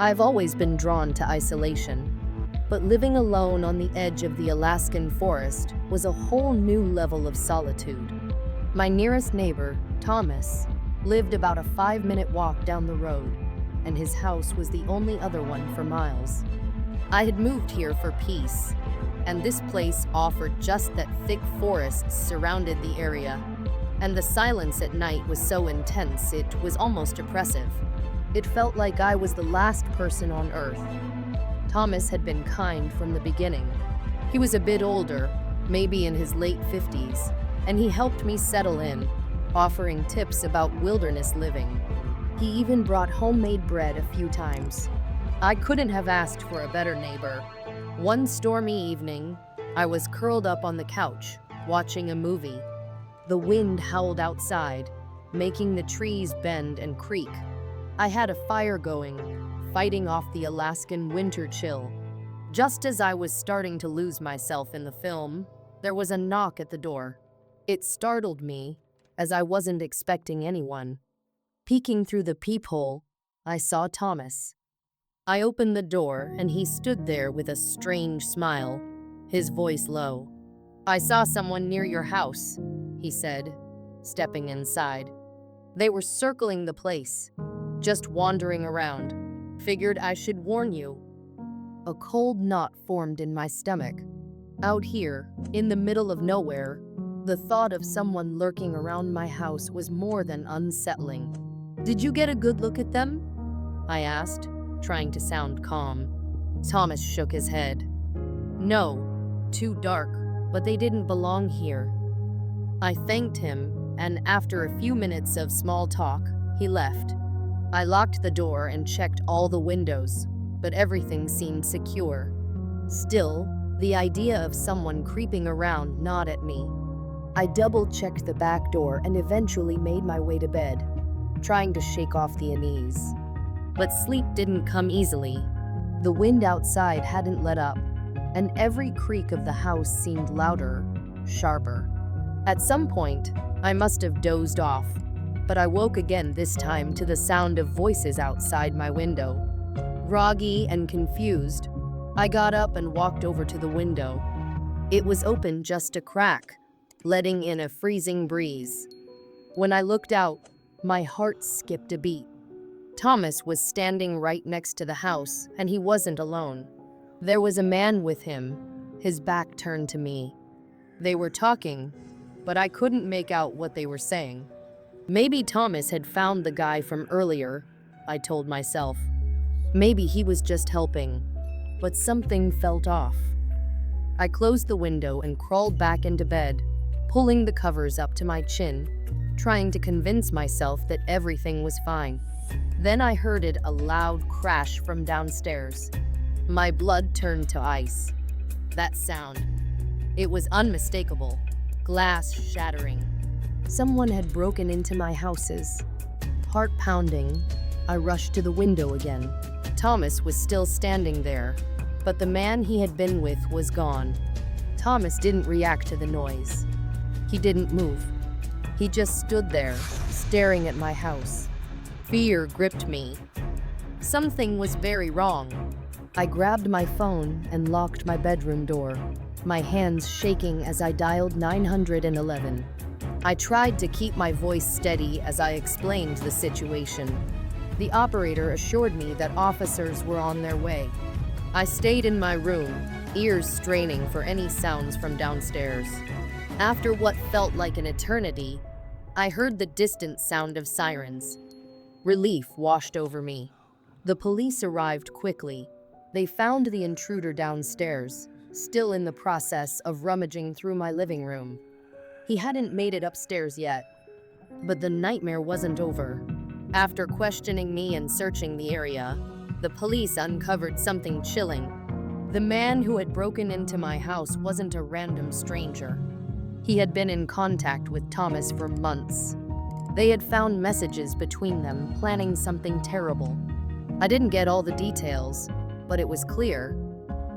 I've always been drawn to isolation, but living alone on the edge of the Alaskan forest was a whole new level of solitude. My nearest neighbor, Thomas, lived about a 5-minute walk down the road, and his house was the only other one for miles. I had moved here for peace, and this place offered just that. Thick forests surrounded the area, and the silence at night was so intense it was almost oppressive. It felt like I was the last person on Earth. Thomas had been kind from the beginning. He was a bit older, maybe in his late 50s, and he helped me settle in, offering tips about wilderness living. He even brought homemade bread a few times. I couldn't have asked for a better neighbor. One stormy evening, I was curled up on the couch, watching a movie. The wind howled outside, making the trees bend and creak. I had a fire going, fighting off the Alaskan winter chill. Just as I was starting to lose myself in the film, there was a knock at the door. It startled me, as I wasn't expecting anyone. Peeking through the peephole, I saw Thomas. I opened the door, and he stood there with a strange smile, his voice low. "I saw someone near your house," he said, stepping inside. "They were circling the place, just wandering around. Figured I should warn you." A cold knot formed in my stomach. Out here, in the middle of nowhere, the thought of someone lurking around my house was more than unsettling. "Did you get a good look at them?" I asked, trying to sound calm. Thomas shook his head. "No, too dark, but they didn't belong here." I thanked him, and after a few minutes of small talk, he left. I locked the door and checked all the windows, but everything seemed secure. Still, the idea of someone creeping around gnawed at me. I double-checked the back door and eventually made my way to bed, trying to shake off the unease. But sleep didn't come easily. The wind outside hadn't let up, and every creak of the house seemed louder, sharper. At some point, I must have dozed off, but I woke again, this time to the sound of voices outside my window. Groggy and confused, I got up and walked over to the window. It was open just a crack, letting in a freezing breeze. When I looked out, my heart skipped a beat. Thomas was standing right next to the house, and he wasn't alone. There was a man with him, his back turned to me. They were talking, but I couldn't make out what they were saying. Maybe Thomas had found the guy from earlier, I told myself. Maybe he was just helping, but something felt off. I closed the window and crawled back into bed, pulling the covers up to my chin, trying to convince myself that everything was fine. Then I heard a loud crash from downstairs. My blood turned to ice. That sound. It was unmistakable. Glass shattering. Someone had broken into my houses. Heart pounding, I rushed to the window again. Thomas was still standing there, but the man he had been with was gone. Thomas didn't react to the noise. He didn't move. He just stood there, staring at my house. Fear gripped me. Something was very wrong. I grabbed my phone and locked my bedroom door, my hands shaking as I dialed 911. I tried to keep my voice steady as I explained the situation. The operator assured me that officers were on their way. I stayed in my room, ears straining for any sounds from downstairs. After what felt like an eternity, I heard the distant sound of sirens. Relief washed over me. The police arrived quickly. They found the intruder downstairs, still in the process of rummaging through my living room. He hadn't made it upstairs yet, but the nightmare wasn't over. After questioning me and searching the area, the police uncovered something chilling. The man who had broken into my house wasn't a random stranger. He had been in contact with Thomas for months. They had found messages between them, planning something terrible. I didn't get all the details, but it was clear.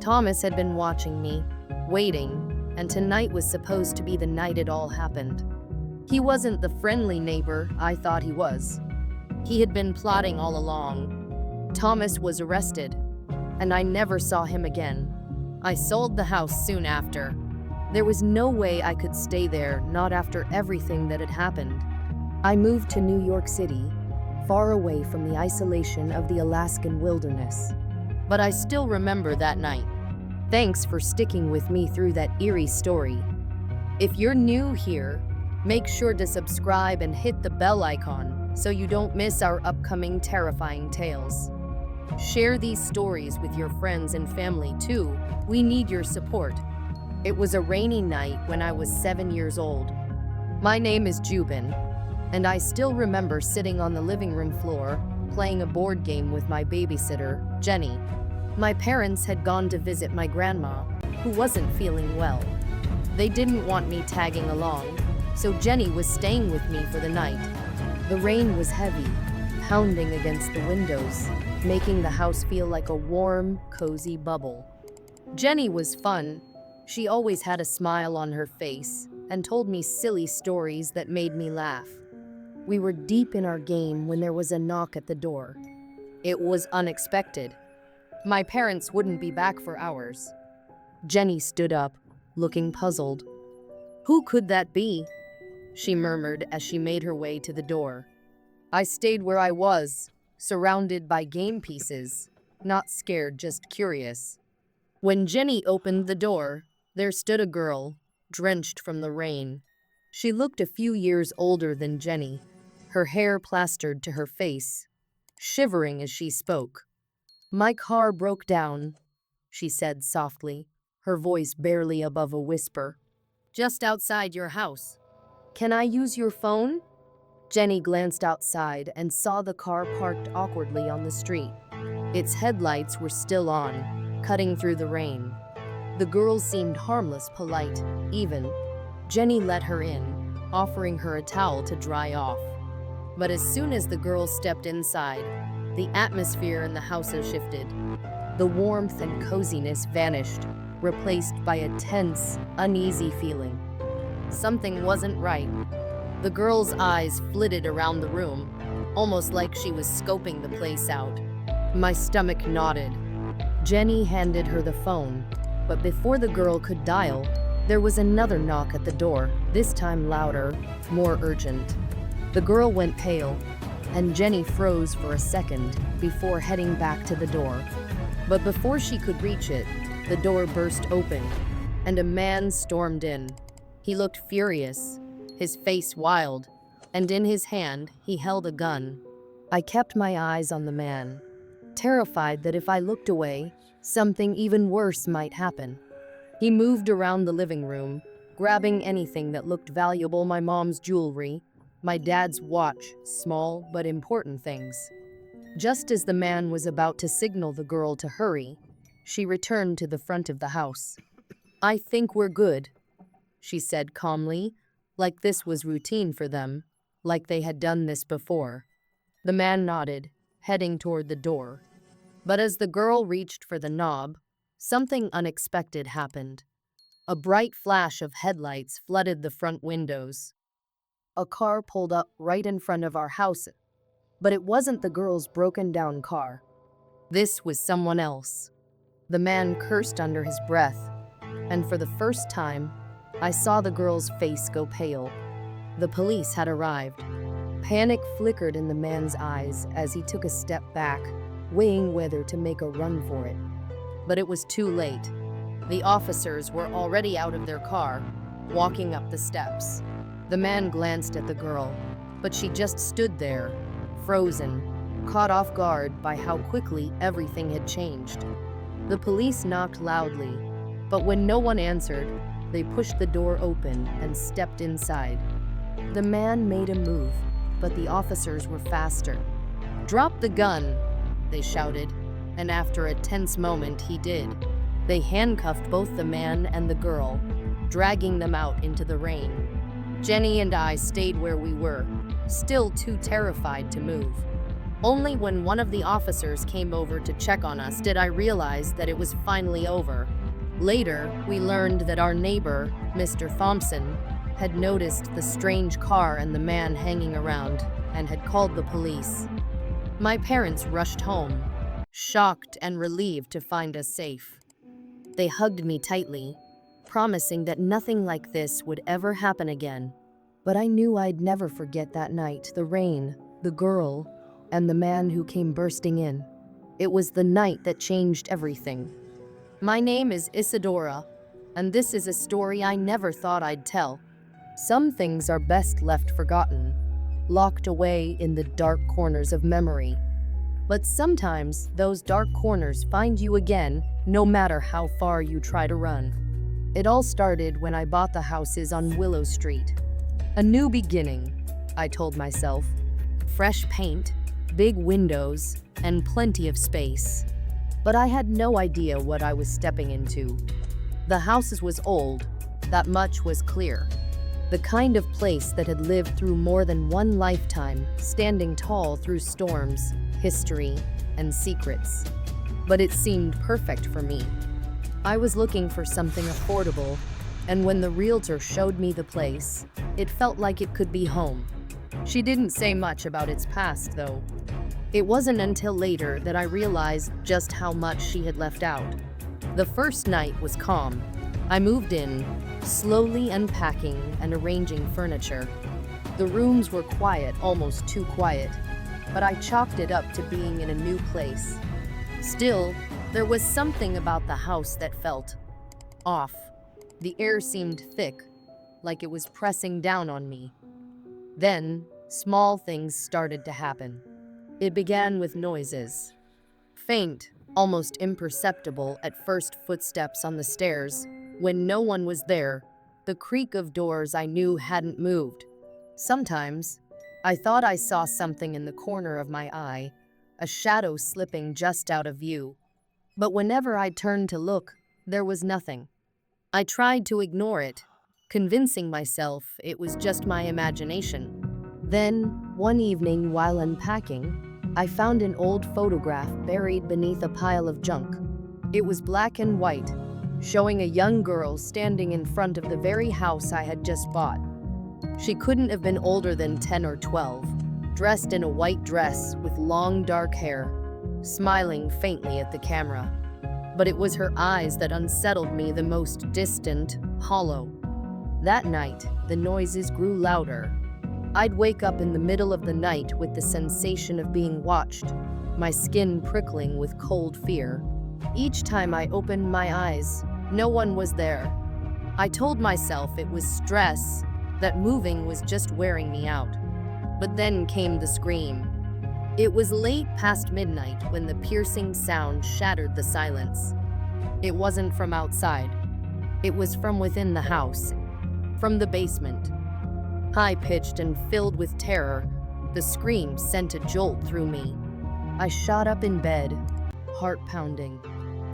Thomas had been watching me, waiting, and tonight was supposed to be the night it all happened. He wasn't the friendly neighbor I thought he was. He had been plotting all along. Thomas was arrested, and I never saw him again. I sold the house soon after. There was no way I could stay there, not after everything that had happened. I moved to New York City, far away from the isolation of the Alaskan wilderness. But I still remember that night. Thanks for sticking with me through that eerie story. If you're new here, make sure to subscribe and hit the bell icon so you don't miss our upcoming terrifying tales. Share these stories with your friends and family too. We need your support. It was a rainy night when I was 7 years old. My name is Jubin, and I still remember sitting on the living room floor playing a board game with my babysitter, Jenny. My parents had gone to visit my grandma, who wasn't feeling well. They didn't want me tagging along, so Jenny was staying with me for the night. The rain was heavy, pounding against the windows, making the house feel like a warm, cozy bubble. Jenny was fun. She always had a smile on her face and told me silly stories that made me laugh. We were deep in our game when there was a knock at the door. It was unexpected. My parents wouldn't be back for hours. Jenny stood up, looking puzzled. "Who could that be?" she murmured as she made her way to the door. I stayed where I was, surrounded by game pieces, not scared, just curious. When Jenny opened the door, there stood a girl, drenched from the rain. She looked a few years older than Jenny, her hair plastered to her face, shivering as she spoke. "My car broke down," she said softly, her voice barely above a whisper. "Just outside your house. Can I use your phone?" Jenny glanced outside and saw the car parked awkwardly on the street. Its headlights were still on, cutting through the rain. The girl seemed harmless, polite, even. Jenny let her in, offering her a towel to dry off. But as soon as the girl stepped inside, the atmosphere in the house shifted. The warmth and coziness vanished, replaced by a tense, uneasy feeling. Something wasn't right. The girl's eyes flitted around the room, almost like she was scoping the place out. My stomach knotted. Jenny handed her the phone, but before the girl could dial, there was another knock at the door, this time louder, more urgent. The girl went pale, and Jenny froze for a second before heading back to the door. But before she could reach it, the door burst open, and a man stormed in. He looked furious, his face wild, and in his hand he held a gun. I kept my eyes on the man, terrified that if I looked away, something even worse might happen. He moved around the living room, grabbing anything that looked valuable: my mom's jewelry, my dad's watch, small but important things. Just as the man was about to signal the girl to hurry, she returned to the front of the house. "I think we're good," she said calmly, like this was routine for them, like they had done this before. The man nodded, heading toward the door. But as the girl reached for the knob, something unexpected happened. A bright flash of headlights flooded the front windows. A car pulled up right in front of our house, but it wasn't the girl's broken-down car. This was someone else. The man cursed under his breath, and for the first time, I saw the girl's face go pale. The police had arrived. Panic flickered in the man's eyes as he took a step back, weighing whether to make a run for it. But it was too late. The officers were already out of their car, walking up the steps. The man glanced at the girl, but she just stood there, frozen, caught off guard by how quickly everything had changed. The police knocked loudly, but when no one answered, they pushed the door open and stepped inside. The man made a move, but the officers were faster. "Drop the gun," they shouted, and after a tense moment, he did. They handcuffed both the man and the girl, dragging them out into the rain. Jenny and I stayed where we were, still too terrified to move. Only when one of the officers came over to check on us did I realize that it was finally over. Later, we learned that our neighbor, Mr. Thompson, had noticed the strange car and the man hanging around and had called the police. My parents rushed home, shocked and relieved to find us safe. They hugged me tightly, promising that nothing like this would ever happen again. But I knew I'd never forget that night, the rain, the girl, and the man who came bursting in. It was the night that changed everything. My name is Isadora, and this is a story I never thought I'd tell. Some things are best left forgotten, locked away in the dark corners of memory. But sometimes those dark corners find you again, no matter how far you try to run. It all started when I bought the houses on Willow Street. A new beginning, I told myself. Fresh paint, big windows, and plenty of space. But I had no idea what I was stepping into. The house was old, that much was clear. The kind of place that had lived through more than one lifetime, standing tall through storms, history, and secrets. But it seemed perfect for me. I was looking for something affordable, and when the realtor showed me the place, it felt like it could be home. She didn't say much about its past, though. It wasn't until later that I realized just how much she had left out. The first night was calm. I moved in, slowly unpacking and arranging furniture. The rooms were quiet, almost too quiet, but I chalked it up to being in a new place. Still, there was something about the house that felt off. The air seemed thick, like it was pressing down on me. Then, small things started to happen. It began with noises. Faint, almost imperceptible at first, footsteps on the stairs. When no one was there, the creak of doors I knew hadn't moved. Sometimes, I thought I saw something in the corner of my eye, a shadow slipping just out of view. But whenever I turned to look, there was nothing. I tried to ignore it, convincing myself it was just my imagination. Then, one evening while unpacking, I found an old photograph buried beneath a pile of junk. It was black and white, showing a young girl standing in front of the very house I had just bought. She couldn't have been older than 10 or 12, dressed in a white dress with long dark hair, smiling faintly at the camera. But it was her eyes that unsettled me the most, distant, hollow. That night, the noises grew louder. I'd wake up in the middle of the night with the sensation of being watched, my skin prickling with cold fear. Each time I opened my eyes, no one was there. I told myself it was stress, that moving was just wearing me out. But then came the scream. It was late past midnight when the piercing sound shattered the silence. It wasn't from outside. It was from within the house, from the basement. High-pitched and filled with terror, the scream sent a jolt through me. I shot up in bed, heart pounding.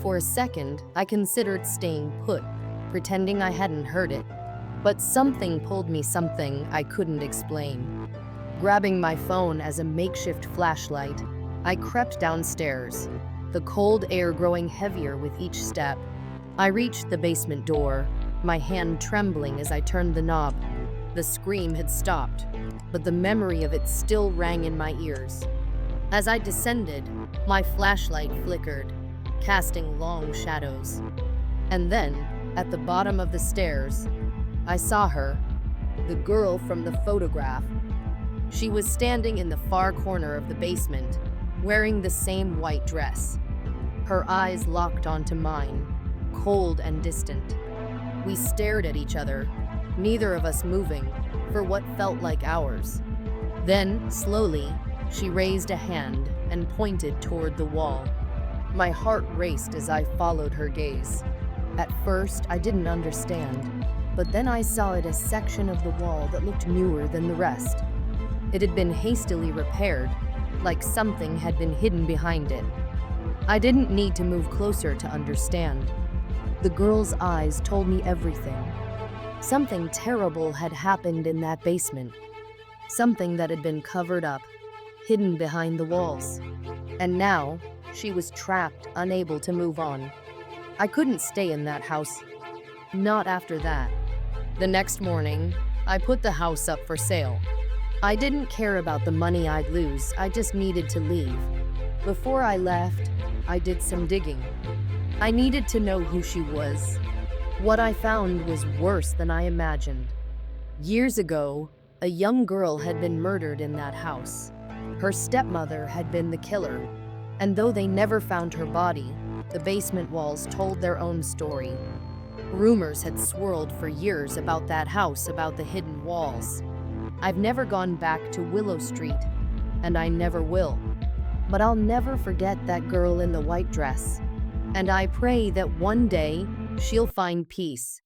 For a second, I considered staying put, pretending I hadn't heard it. But something pulled me, something I couldn't explain. Grabbing my phone as a makeshift flashlight, I crept downstairs, the cold air growing heavier with each step. I reached the basement door, my hand trembling as I turned the knob. The scream had stopped, but the memory of it still rang in my ears. As I descended, my flashlight flickered, casting long shadows. And then, at the bottom of the stairs, I saw her, the girl from the photograph. She was standing in the far corner of the basement, wearing the same white dress. Her eyes locked onto mine, cold and distant. We stared at each other, neither of us moving, for what felt like hours. Then, slowly, she raised a hand and pointed toward the wall. My heart raced as I followed her gaze. At first, I didn't understand, but then I saw it a section of the wall that looked newer than the rest. It had been hastily repaired, like something had been hidden behind it. I didn't need to move closer to understand. The girl's eyes told me everything. Something terrible had happened in that basement. Something that had been covered up, hidden behind the walls. And now, she was trapped, unable to move on. I couldn't stay in that house. Not after that. The next morning, I put the house up for sale. I didn't care about the money I'd lose, I just needed to leave. Before I left, I did some digging. I needed to know who she was. What I found was worse than I imagined. Years ago, a young girl had been murdered in that house. Her stepmother had been the killer, and though they never found her body, the basement walls told their own story. Rumors had swirled for years about that house, about the hidden walls. I've never gone back to Willow Street, and I never will. But I'll never forget that girl in the white dress, and I pray that one day she'll find peace.